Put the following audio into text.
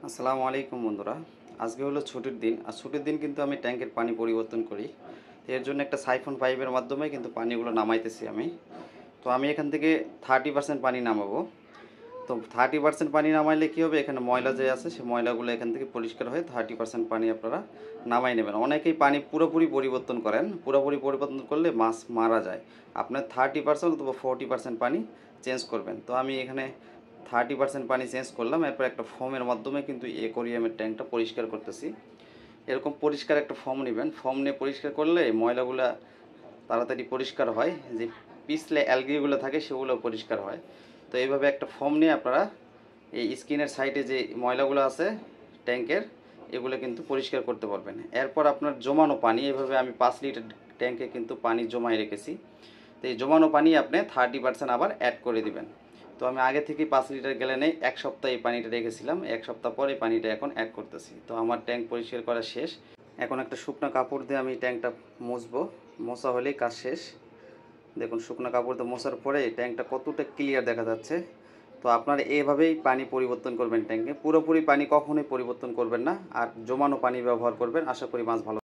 আসসালামু আলাইকুম বন্ধুরা। আজকে হলো ছুটির দিন, আর ছুটির দিন কিন্তু আমি ট্যাঙ্কের পানি পরিবর্তন করি। তো এর জন্য একটা সাইফন পাইপের মাধ্যমে কিন্তু পানিগুলো নামাইতেছি আমি। তো আমি এখান থেকে 30% পানি নামাবো। তো 30% পানি নামাইলে কী হবে, এখানে ময়লা যে আছে সে ময়লাগুলো এখান থেকে পরিষ্কার হয়ে 30% পানি আপনারা নামাই নেবেন। অনেকেই পানি পুরোপুরি পরিবর্তন করেন, পুরোপুরি পরিবর্তন করলে মাছ মারা যায়। আপনার 30% অথবা 40% পানি চেঞ্জ করবেন। তো আমি এখানে 30% পানি চেঞ্জ করলাম, এরপর একটা ফোমের মাধ্যমে কিন্তু অ্যাকোয়ারিয়ামের ট্যাঙ্কটা পরিষ্কার করতেছি। এরকম পরিষ্কার একটা ফোম নেবেন, ফোম নিয়ে পরিষ্কার করলে ময়লাগুলো তাড়াতাড়ি পরিষ্কার হয়, যে পিছলে অ্যালগিগুলো থাকে সেগুলো পরিষ্কার হয়। তো এইভাবে একটা ফোম নিয়ে আপনারা এই স্কিনের সাইডে যে ময়লাগুলো আছে ট্যাঙ্কের, এগুলো কিন্তু পরিষ্কার করতে পারবেন। এরপর আপনার জমানো পানি, এভাবে আমি 5 লিটার ট্যাঙ্কে কিন্তু পানি জমাই রেখেছি। তো এই জমানো পানি আপনি 30% আবার অ্যাড করে দিবেন। তো আমি আগে থেকেই 5 লিটার গ্যালনে 1 সপ্তাহ এই পানিটা রেখেছিলাম, 1 সপ্তাহ পরে পানিটা এখন অ্যাড করতেছি। তো আমার ট্যাঙ্ক পরিষ্কার করা শেষ। এখন একটা শুকনো কাপড় দিয়ে আমি ট্যাঙ্কটা মুছবো, মোছা হলেই কাজ শেষ। দেখুন শুকনো কাপড় দিয়ে মোছার পরে ট্যাঙ্কটা কতটা ক্লিয়ার দেখা যাচ্ছে। তো আপনারা এভাবেই পানি পরিবর্তন করবেন ট্যাঙ্কে, পুরোপুরি পানি কখনোই পরিবর্তন করবেন না, আর জমানো পানি ব্যবহার করবেন। আশা করি মাছ ভালো